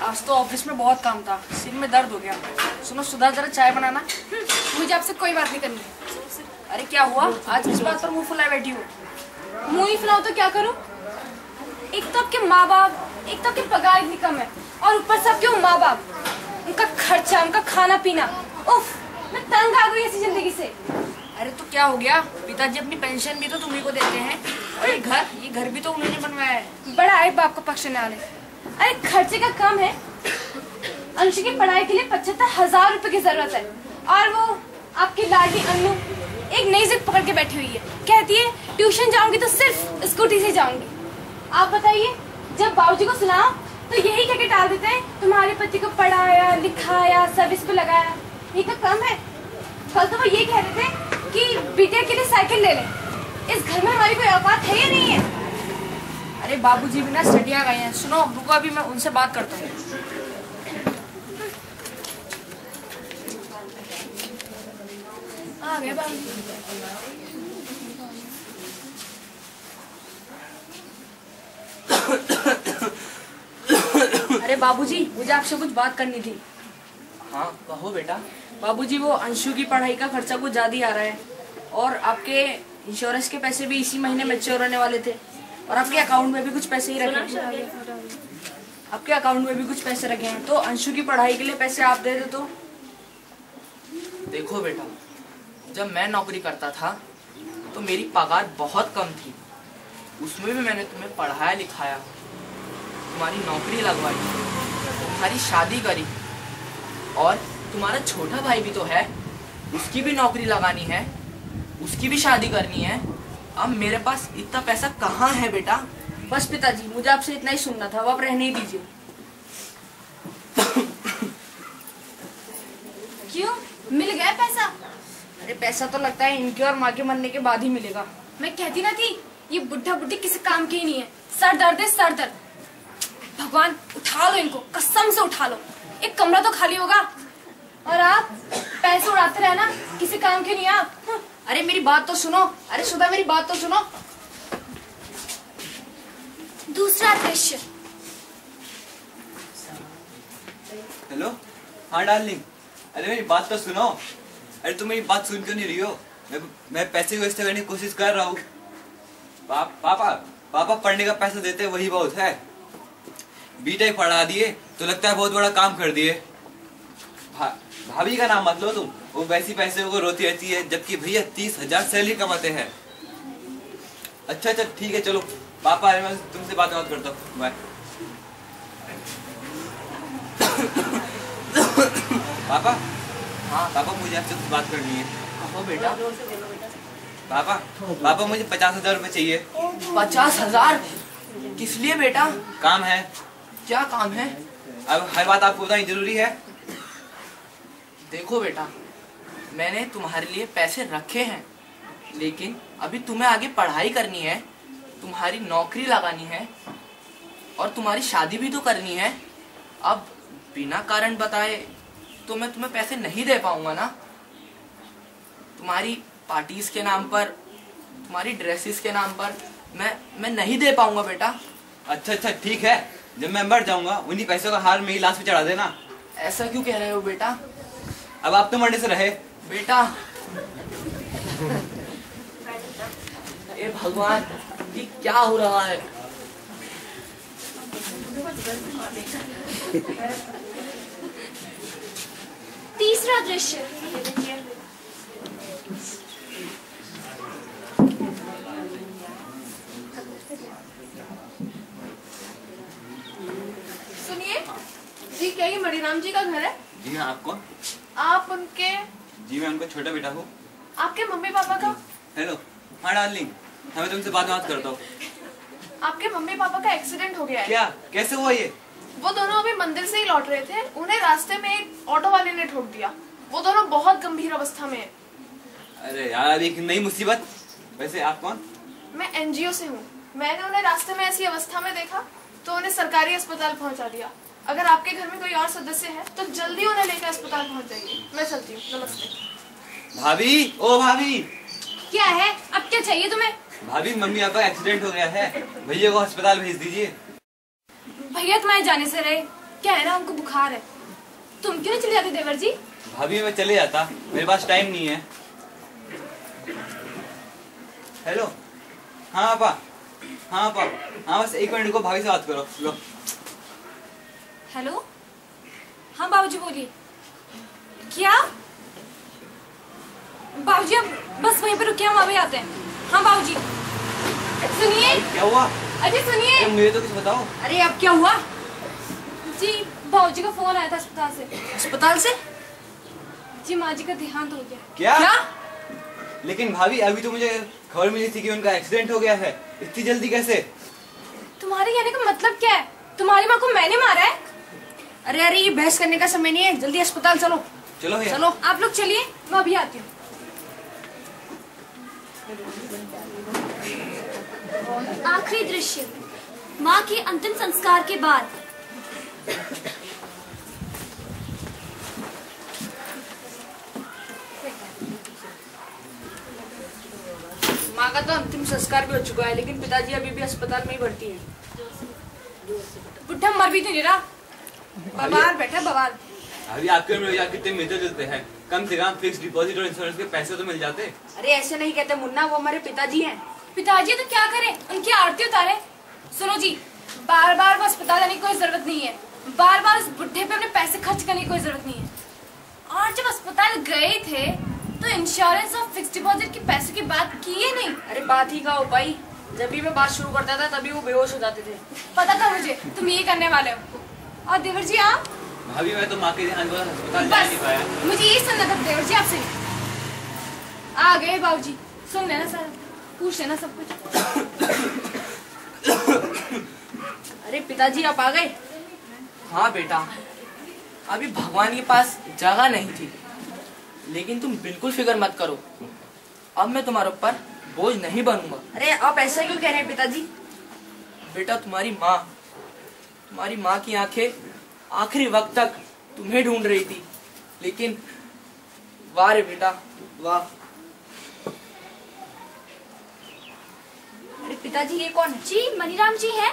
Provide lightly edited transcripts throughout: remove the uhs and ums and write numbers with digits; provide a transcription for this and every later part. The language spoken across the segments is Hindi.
आज तो ऑफिस में बहुत काम था, सिर में दर्द हो गया। सुनो सुधा, जरा चाय बनाना। मुझे आपसे कोई बात नहीं करनी। अरे क्या हुआ, आज किस बात पर मुंह फुलाए बैठी हो? मुंह ही फुलाओ तो क्या करूं? एक तो आपके माँ बाप, एक तो आपकी पगार इतनी कम है, और ऊपर से आपके माँ बाप, उनका खर्चा, उनका खाना पीना, उफ, मैं तंग आ गई ऐसी जिंदगी से। अरे तो क्या हो गया, पिताजी अपनी पेंशन भी तो तुम्ही को देते हैं, और ये घर भी तो उन्होंने बनवाया है। बड़ा आए बाप को पक्ष वाले। अरे खर्चे का कम है, अंशु की पढ़ाई के लिए 75,000 रुपए की जरूरत है, और वो आपकी लाडली अन्नू एक नई जिद पकड़ के बैठी हुई है। कहती है ट्यूशन जाऊंगी तो सिर्फ स्कूटी से जाऊंगी। आप बताइए, जब बाबूजी को सुनाओ तो यही कहके टाल देते हैं, तुम्हारे पति को पढ़ाया लिखाया सर्विस पे लगाया, ये तो कम है। कल तो वो ये कह रहे थे कि बिटिया के लिए साइकिल ले ले। इस घर में हमारी कोई औकात है या नहीं है? अरे बाबूजी भी ना स्टडिया गए हैं। सुनो रुको, अभी मैं उनसे बात करता हूँ। आ गए बाबूजी। अरे बाबूजी, मुझे आपसे कुछ बात करनी थी। हाँ कहो बेटा। बाबूजी, वो अंशु की पढ़ाई का खर्चा कुछ ज्यादा ही आ रहा है, और आपके इंश्योरेंस के पैसे भी इसी महीने मैच्योर होने वाले थे, और आपके अकाउंट में भी कुछ पैसे ही रखे हैं। आपके अकाउंट में भी कुछ पैसे रखे हैं, तो अंशु की पढ़ाई के लिए पैसे आप दे दो तो। देखो बेटा, जब मैं नौकरी करता था तो मेरी पगार बहुत कम थी, उसमें भी मैंने तुम्हें पढ़ाया लिखाया, तुम्हारी नौकरी लगवाई, तुम्हारी शादी करी, और तुम्हारा छोटा भाई भी तो है, उसकी भी नौकरी लगानी है, उसकी भी शादी करनी है। अब मेरे पास इतना पैसा कहाँ है बेटा? बस पिताजी, मुझे आपसे इतना ही सुनना था, अब आप रहने ही दीजिए। क्यों, मिल गया पैसा? अरे पैसा तो लगता है इनके और माँ के मरने के बाद ही मिलेगा। मैं कहती ना थी, ये बुढ़ा बुढ़ी किसी काम की ही नहीं है। सर दर्द है, सर दर्द। भगवान उठा लो इनको, कसम से उठा लो। एक कमरा तो खाली होगा, और आप पैसे उड़ाते रहना, किसी काम के नहीं आप। अरे मेरी बात तो सुनो। अरे सुधा, मेरी बात तो सुनो। दूसरा दृश्य। हेलो, हाँ डार्लिंग, अरे मेरी बात तो सुनो। अरे तुम मेरी बात सुन क्यों नहीं रही हो? मैं पैसे वेस्ट करने की कोशिश कर रहा हूँ। पापा पढ़ने का पैसा देते वही बहुत है। बीटेक पढ़ा दिए तो लगता है बहुत बड़ा काम कर दिए। भाभी का नाम मत लो तुम, वो वैसी पैसे को रोती रहती है, जबकि भैया 30,000 सैलरी कमाते हैं। अच्छा ठीक है, चलो पापा, मैं तुमसे बात करता हूँ, बाय। पापा, हाँ पापा मुझे आपसे कुछ बात करनी है। कहो बेटा। पापा मुझे 50,000 रुपए चाहिए। 50,000? किस लिए बेटा? काम है। क्या काम है? अब हर बात आपको बतानी जरूरी है। देखो बेटा, मैंने तुम्हारे लिए पैसे रखे हैं, लेकिन अभी तुम्हें आगे पढ़ाई करनी है, तुम्हारी नौकरी लगानी है, और तुम्हारी शादी भी तो करनी है। अब बिना कारण बताए तो मैं तुम्हें पैसे नहीं दे पाऊंगा ना। तुम्हारी पार्टीज के नाम पर, तुम्हारी ड्रेसेस के नाम पर मैं नहीं दे पाऊंगा बेटा। अच्छा ठीक है, जब मैं मर जाऊंगा उन्हीं पैसों का हार मेरी लाश पे चढ़ा देना। ऐसा क्यों कह रहे हो बेटा? अब आप तो मरने से रहे बेटा। ए भगवान, ये क्या हो रहा है? तीसरा दृश्य। सुनिए जी, क्या ये मणिराम जी का घर है? जी हाँ, आप कौन? आप उनके? जी मैं उनका छोटा बेटा हूँ। आपके मम्मी पापा का? हेलो, हाँ डार्लिंग, मैं तुमसे बात करता हूँ। आपके मम्मी पापा का एक्सीडेंट हो गया है। क्या? कैसे हुआ ये? वो दोनों अभी मंदिर से ही लौट रहे थे, उन्हें रास्ते में एक ऑटो वाले ने ठोक दिया। वो दोनों बहुत गंभीर अवस्था में हैं। अरे यार, एक नई मुसीबत। वैसे आप कौन? मैं एनजीओ से हूँ। मैंने उन्हें रास्ते में ऐसी अवस्था में देखा तो उन्हें सरकारी अस्पताल पहुँचा दिया। अगर आपके घर में कोई और सदस्य है तो जल्दी उन्हें लेकर अस्पताल पहुँच जाइए। मैं चलती हूँ, नमस्ते। भाभी, ओ भाभी। क्या है, अब क्या चाहिए तुम्हें? भाभी, मम्मी आपका एक्सीडेंट हो गया है, भैया को अस्पताल भेज दीजिए। भैया तुम्हारे जाने से रहे, क्या है ना, उनको बुखार है। तुम क्यों नहीं चले जाते देवर जी? भाभी मैं चले जाता, मेरे पास टाइम नहीं है। हेलो, हाँ आपा, हाँ आपा, हाँ बस 1 मिनट रुको, भाभी से बात करो। लो हेलो, हाँ बाबूजी बोलिए। क्या बाबूजी, अब बस वहीं पे रुके, हम अभी आते हैं। हाँ बाबूजी सुनिए। क्या हुआ? अरे सुनिए, मुझे तो कुछ बताओ। अरे अब क्या हुआ? जी बाबूजी का फोन आया था अस्पताल से। अस्पताल से? जी माँ जी का देहांत हो गया। क्या? क्या? लेकिन भाभी अभी तो मुझे खबर मिली थी कि उनका एक्सीडेंट हो गया है, इतनी जल्दी कैसे? तुम्हारे कहने का मतलब क्या है? तुम्हारी माँ को मैंने मारा है? अरे अरे ये बहस करने का समय नहीं है, जल्दी अस्पताल चलो। चलो भैया। चलो आप लोग चलिए, मैं अभी आती हूँ। आखिरी दृश्य माँ के अंतिम संस्कार के बाद। माँ का तो अंतिम संस्कार भी हो चुका है, लेकिन पिताजी अभी भी अस्पताल में ही भर्ती हैं। बुढ़ा मर भी नहीं रहा, बवाल बैठा बवाल। अभी आपके में कितने मिलते जुलते हैं, कम से कम फिक्स डिपॉजिट और इंश्योरेंस के पैसे तो मिल जाते। अरे ऐसे नहीं कहते मुन्ना, वो हमारे पिताजी हैं। पिताजी तो क्या करें, उनकी आरती उतारे। सुनो जी, बार बार वो अस्पताल जाने की कोई जरूरत नहीं है, बार बार उस बुढ़े पे अपने पैसे खर्च करने की कोई जरूरत नहीं है। और जब अस्पताल गए थे तो इंश्योरेंस और फिक्स डिपॉजिट के पैसों की बात की ही नहीं। अरे बात ही का हो पाई, जब भी मैं बात शुरू करता था तभी वो बेहोश हो जाते थे। पता था मुझे तुम ये करने वाले हो। और देवर जी आप? भाभी मैं तो माँ के देहांत के बाद अस्पताल जा नहीं पाया। बस मुझे यही सुनना था देवर जी आपसे। आ गए बाबूजी, सुन लेना सर, पूछ लेना सब कुछ। अरे पिताजी आप आ गए? हाँ बेटा, अभी भगवान के पास जगह नहीं थी, लेकिन तुम बिल्कुल फिक्र मत करो, अब मैं तुम्हारे ऊपर बोझ नहीं बनूंगा। अरे आप ऐसा क्यों कह रहे हैं पिताजी? बेटा तुम्हारी माँ की आंखें आखिरी वक्त तक तुम्हें ढूंढ रही थी, लेकिन वाह रे बेटा वाह। अरे पिताजी ये कौन है? जी मनीराम जी है?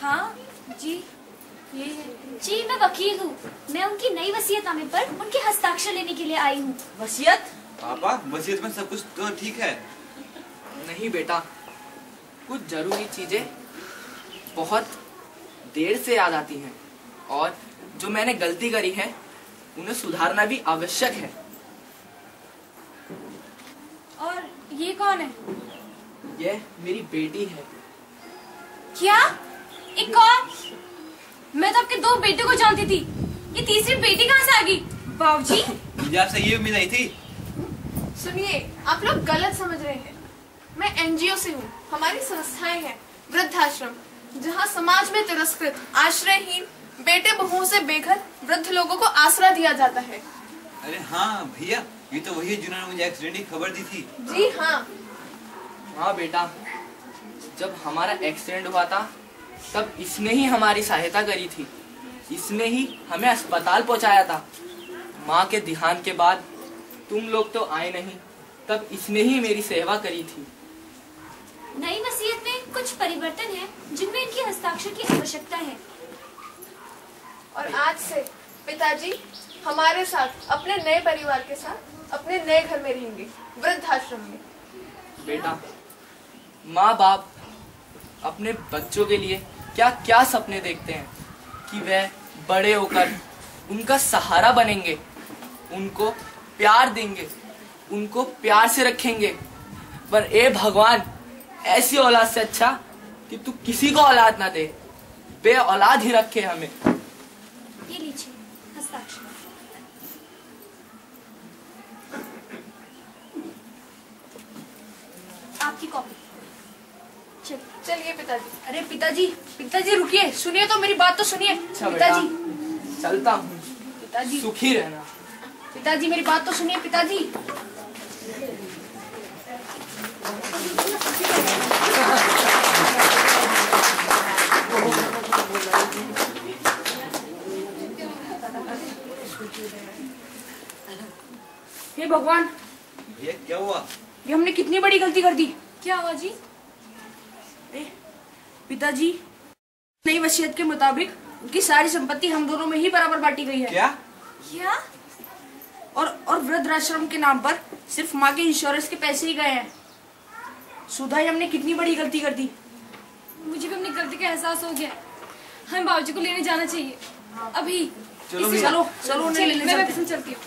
हाँ जी ये है। जी मैं वकील हूँ, मैं उनकी नई वसीयतनामे पर उनके हस्ताक्षर लेने के लिए आई हूँ। वसीयत? पापा वसीयत में सब कुछ तो ठीक है। नहीं बेटा, कुछ जरूरी चीजें बहुत देर से याद आती हैं, और जो मैंने गलती करी है उन्हें सुधारना भी आवश्यक है। और ये कौन है? यह मेरी बेटी है। क्या? एक और? मैं तो आपके 2 बेटों को जानती थी, ये तीसरी बेटी कहाँ से आ गई? बाबूजी मुझे आपसे ये उम्मीद नहीं थी। सुनिए, आप लोग गलत समझ रहे हैं। मैं एनजीओ से हूँ। हमारी संस्थाएं हैं वृद्धाश्रम, जहाँ समाज में तिरस्कृत, आश्रयहीन, बेटे बहुओं से बेघर वृद्ध लोगों को आसरा दिया जाता है। अरे हाँ भैया, ये तो वही है जिन्होंने मुझे एक्सीडेंट की खबर दी थी। जी हाँ। हाँ बेटा, जब हमारा एक्सीडेंट हुआ था तब इसने ही हमारी सहायता करी थी, इसने ही हमें अस्पताल पहुंचाया था। माँ के देहांत के बाद तुम लोग तो आए नहीं, तब इसने ही मेरी सेवा करी थी। नई वसीयत में कुछ परिवर्तन है जिनमें इनकी हस्ताक्षर की आवश्यकता है। और आज से पिताजी हमारे साथ अपने नए परिवार के साथ अपने नए घर में रहेंगे, वृद्धाश्रम में। बेटा, माँ बाप अपने बच्चों के लिए क्या क्या सपने देखते हैं कि वह बड़े होकर उनका सहारा बनेंगे, उनको प्यार देंगे, उनको प्यार से रखेंगे। पर ए भगवान, ऐसी औलाद से अच्छा कि तू किसी को औलाद ना दे, बे औलाद ही रखे हमें। ये लीजिए हस्ताक्षर। आपकी कॉपी। चलिए पिताजी। अरे पिताजी, पिताजी रुकिए, सुनिए तो, मेरी बात तो सुनिए। अच्छा बेटा, पिताजी, चलता हूँ, पिताजी, सुखी रहना। पिताजी मेरी बात तो सुनिए पिताजी। हे भगवान, भैया क्या हुआ? ये हमने कितनी बड़ी गलती कर दी। क्या हुआ जी? पिताजी, नई वसीयत के मुताबिक उनकी सारी संपत्ति हम दोनों में ही बराबर बांटी गई है। क्या? क्या? और वृद्धाश्रम के नाम पर सिर्फ माँ के इंश्योरेंस के पैसे ही गए हैं। सुधा, हमने कितनी बड़ी गलती कर दी। मुझे भी अपनी गलती का एहसास हो गया। हमें बाबूजी को लेने जाना चाहिए अभी। चलो चलो चलो उन्हें लेने मैं चलते हैं। पसंद चलती हूँ।